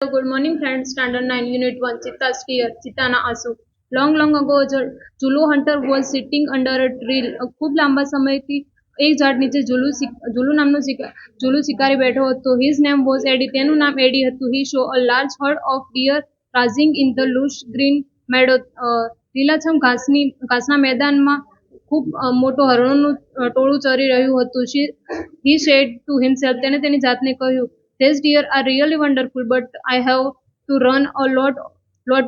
Good morning, friends. Standard 9, Unit 1, Chitta's Tear, Chitana Asu. Long ago, Julu hunter was sitting under a tree. ખૂબ લાંબા સમયથી એક ઝાડ નીચે જુલુ નામનો જુલુ શિકારી બેઠો હતો. His name was Eddie. તેનું નામ એડી હતું. He saw a large herd of deer grazing in the lush green meadow. લીલાછમ ઘાસના મેદાનમાં ખૂબ મોટો હરણોનું ટોળું ચરી રહ્યું હતું. He said to himself, તેને તેની જાતને કહ્યું, these deer are really wonderful, but I have to run a lot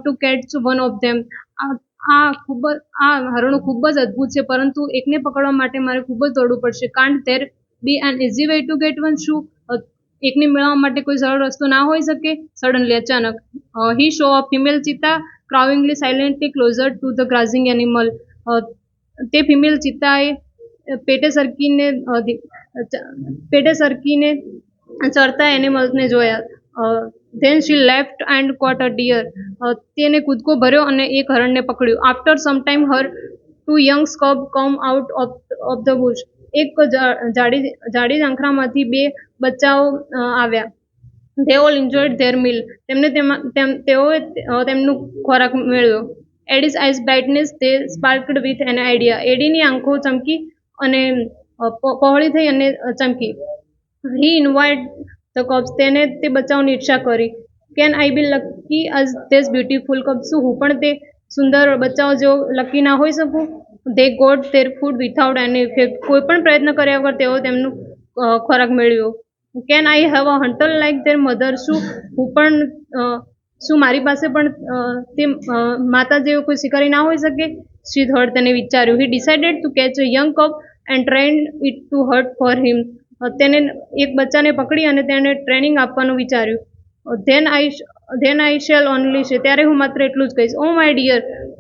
to catch one of them. આ હરણો ખૂબ જ અદ્ભુત છે, પરંતુ એકને પકડવા માટે મારે ખૂબ જ દોડવું પડશે. Can't there be an easy way to get one? શું એકને મેળવવા માટે કોઈ સરળ રસ્તો ના હોઈ શકે? Suddenly, અચાનક, he saw a female cheetah crawling silently closer to the grazing animal. તે ફિમેલ ચિત્તાએ પેટે સરકીને ચરતા એનિમલ્સને જોયા. Then she leapt and caught a deer. તેને કૂદકો ભર્યો અને એક હરણને પકડ્યું. After some time, her two young cubs come out of the bush. એક જાડી ઝાંખરામાંથી બે બચ્ચાઓ આવ્યા. They all enjoyed their meal. તેઓએ તેમનો ખોરાક મેળવ્યો. Eddie's eyes brightness, they sparkled with an idea. એડીની આંખો ચમકી અને પહોળી થઈ અને ચમકી. He invited the cubs. તેને તે બચ્ચાઓની ઈચ્છા કરી. Can I be lucky as these beautiful cubs? શું હું પણ તે સુંદર બચ્ચાઓ જેવો લકી ના હોઈ શકું? They got their food without any effort. કોઈ પણ પ્રયત્ન કર્યા વગર તેઓ તેમનો ખોરાક મેળવ્યો. Can I have a hunter like their mother? શું મારી પાસે પણ તે માતા જેવો કોઈ શિકારી ના હોઈ શકે? She thought, તેને વિચાર્યું. He decided to catch a young cub and train it to hunt for him. તેને એક બચ્ચાને પકડી અને તેને ટ્રેનિંગ આપવાનું વિચાર્યું. Then I shall only say, ત્યારે હું માત્ર એટલું જ કહીશ, oh my dear,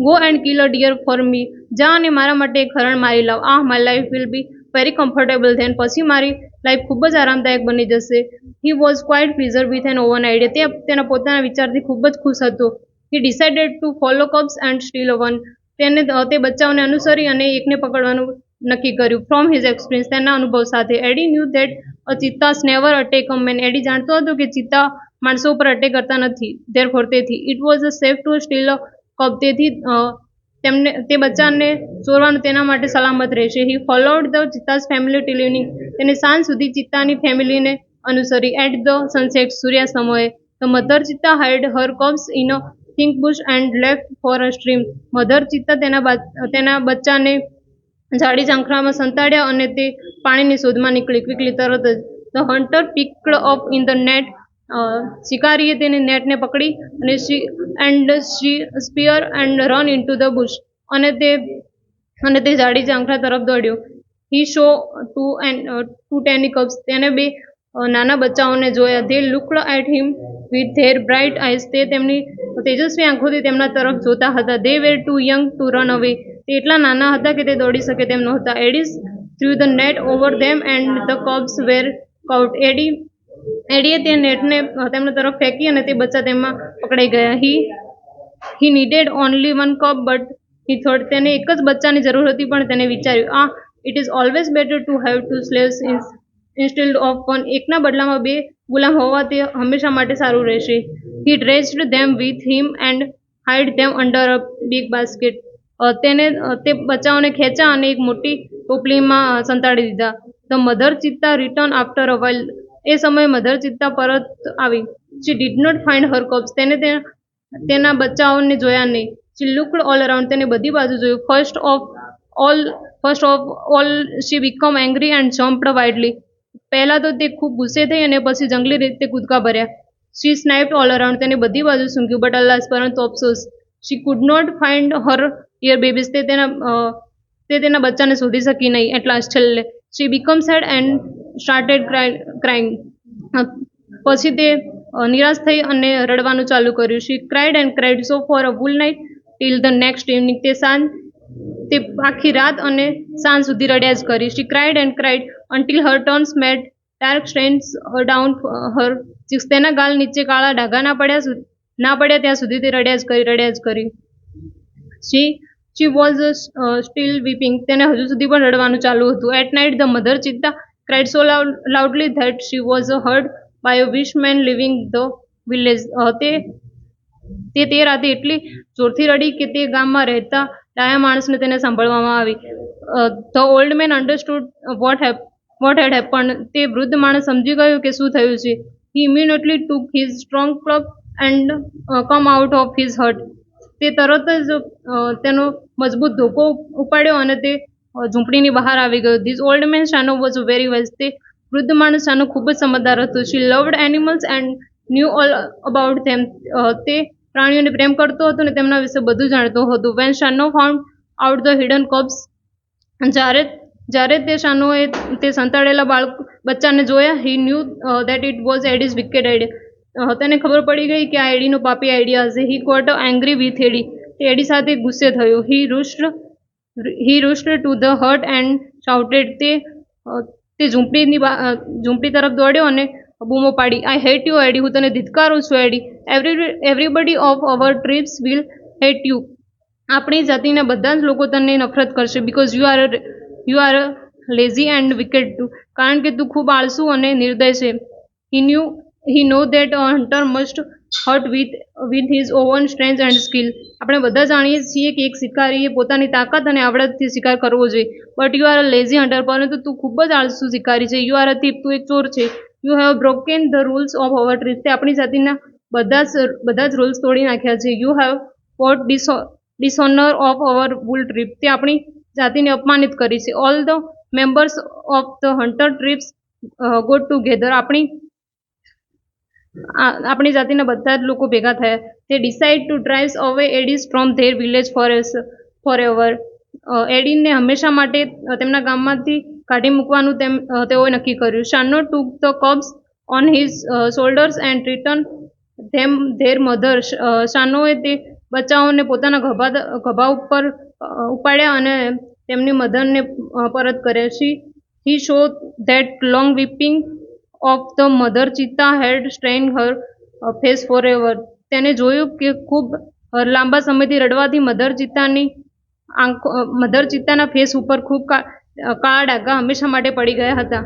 go and kill a deer for me. જા અને મારા માટે એક હરણ મારી લાવ. My life will be very comfortable then. પછી મારી લાઈફ ખૂબ જ આરામદાયક બની જશે. He was quite pleased with an own idea. તે તેના પોતાના વિચારથી ખૂબ જ ખુશ હતો. He decided to follow cubs and steal one. તેને તે બચ્ચાઓને અનુસરી અને એકને પકડવાનું નક્કી કર્યું. From his experience, તેના અનુભવ સાથે. Eddie knew that a cheetahs never attack a man. એડી જાણતો હતો કે ચિત્તા માણસો ઉપર અટેક કરતા નથી. Therefore, તેથી it was safe to steal a cub. તેથી તે બચ્ચાને ચોરવાનું તેના માટે સલામત રહેશે. He followed the cheetah's family till evening. તેને સાંજ સુધી ચિત્તાની ફેમિલીને અનુસરી. At the sunset, સૂર્યાસ્ત સમયે, the mother cheetah hid her cubs in a thick bush and left for a stream. Mother ચિત્તા તેના બચ્ચાને જાડી ઝાંખરામાં સંતાડ્યા અને તે પાણીની શોધમાં નીકળી. ક્વિકલી, તરત જ. The hunter picked up in the net. શિકારીએ તેને નેટને પકડી અને she spear and run into the bush. અને તે જાડી ઝાંખરા તરફ દોડ્યો. He saw two tiny cubs. તેને બે નાના બચ્ચાઓને જોયા. They looked at him with their bright eyes. તે તેમની તેજસ્વી આંખોથી તેમના તરફ જોતા હતા. They were too young to run away. તે એટલા નાના હતા કે તે દોડી શકે તેમ નહોતા. Eddie threw the net over them and the cubs were caught. ADA તે નેટને તેમના તરફ ફેંકી અને તે બચ્ચા તેમાં પકડાઈ ગયા. He needed only one cub, but he thought, તેને એક જ બચ્ચાની જરૂર હતી, પણ તેને વિચાર્યું, it is always better to have two slaves instead of one. એકના બદલામાં બે ગુલામ હોવા તે હંમેશા માટે સારું રહેશે. He dressed them with him and hid them under a big basket. તેને તે બચ્ચાઓને ખેંચા અને એક મોટી ટોપલીમાં સંતાડી દીધા. The mother cheetah returned after a while. એ સમયે મધર ચિત્તા પરત આવી. She did not find her cubs. તેને તેના બચ્ચાઓને જોયા નહીં. She looked all around. તેને બધી બાજુ જોયું. First of all, she became angry and jumped wildly. પહેલા તો તે ખૂબ ગુસ્સે થઈ અને પછી જંગલી રીતે કૂદકા ભર્યા. She sniped all around. તેને બધી બાજુ સૂંઘ્યું. But alas, પરંતુ અફસોસ, she could not find her dear babies. તે તેના બચ્ચાને શોધી શકી નહીં. At last, છેલ્લે, she became sad and started crying. પછી તે નિરાશ થઈ અને રડવાનું ચાલુ કર્યું. She cried and cried so for a whole night till the next evening. તે આખી રાત અને સાંજ સુધી રડ્યા જ કરી. She cried and cried until her turns made dark stains down her cheeks. તેના ગાલ નીચે કાળા ડાઘા ના પડ્યા ત્યાં સુધી તે રડ્યા જ કરી. She was still weeping. તેને હજુ સુધી પણ રડવાનું ચાલુ હતું. At night, the mother cheetah cried so loudly that she was heard by a wishman living village. તે રાતે એટલી જોરથી રડી કે તે ગામમાં રહેતા ડાયા માણસને તેને સાંભળવામાં આવી. The old man understood what had happened. તે વૃદ્ધ માણસ સમજી ગયો કે શું થયું છે. He immediately took his strong club and come out of his hut. તે તરત જ તેનો મજબૂત ધોકો ઉપાડ્યો અને તે ઝૂંપડીની બહાર આવી ગયો. This old man Shano was very wise. તે વૃદ્ધ માણસ શાનો ખૂબ જ સમજદાર હતો. She loved animals and knew all about them. તે પ્રાણીઓને પ્રેમ કરતો હતો અને તેમના વિશે બધું જાણતો હતો. When Shano found out the hidden cubs. જ્યારે તે શાનોએ તે સંતાડેલા બચ્ચાને જોયા, he knew that it was Eddie's wicked idea. તેને ખબર પડી ગઈ કે આ એડીનો પાપી આઈડિયા હશે. He got angry with Eddie. તે એડી સાથે ગુસ્સે થયો. He rushed to the hut and shouted. તે ઝૂંપડી તરફ દોડ્યો અને બૂમો પાડી, આઈ હેટ યુ એડી. હું તને ધિક્કારું છું Eddie. Everybody of our tribes will hate you. આપણી જાતિના બધા જ લોકો તને નફરત કરશે. Because you are lazy and wicked too. કારણ કે તું ખૂબ આળસુ અને નિર્દય છે. He know that a hunter must hunt with his own strength and skill. આપણે બધા જાણીએ છીએ કે એક શિકારીએ પોતાની તાકાત અને આવડતથી શિકાર કરવો જોઈએ. But you are a lazy hunter. પરંતુ તું ખૂબ જ આળસુ શિકારી છે. You are a thief. તું એક ચોર છે. You have broken the rules of our tribes. તે આપણી જાતિના બધા જ રૂલ્સ તોડી નાખ્યા છે. You have put dishonour of our bull tribe. તે આપણી જાતિને અપમાનિત કરી છે. All the members of the hunter tribes got together. આપણી જાતિના બધા જ લોકો ભેગા થયા. તે decide to drive away Eddie's from their village forever. એડીને હંમેશા માટે તેમના ગામમાંથી કાઢી મૂકવાનું તેઓએ નક્કી કર્યું. Shano took the cubs on his shoulders and return them their mother. શાનોએ તે બચ્ચાઓને પોતાના ખભા ઉપર ઉપાડ્યા અને તેમની મધરને પરત કર્યા. He saw that long weeping of the mother cheetah had stained her face forever. તેને જોયું કે ખૂબ લાંબા સમયથી રડવાથી મધર ચિત્તાના ફેસ ઉપર ખૂબ કાળા ડાઘા હંમેશા માટે પડી ગયા હતા.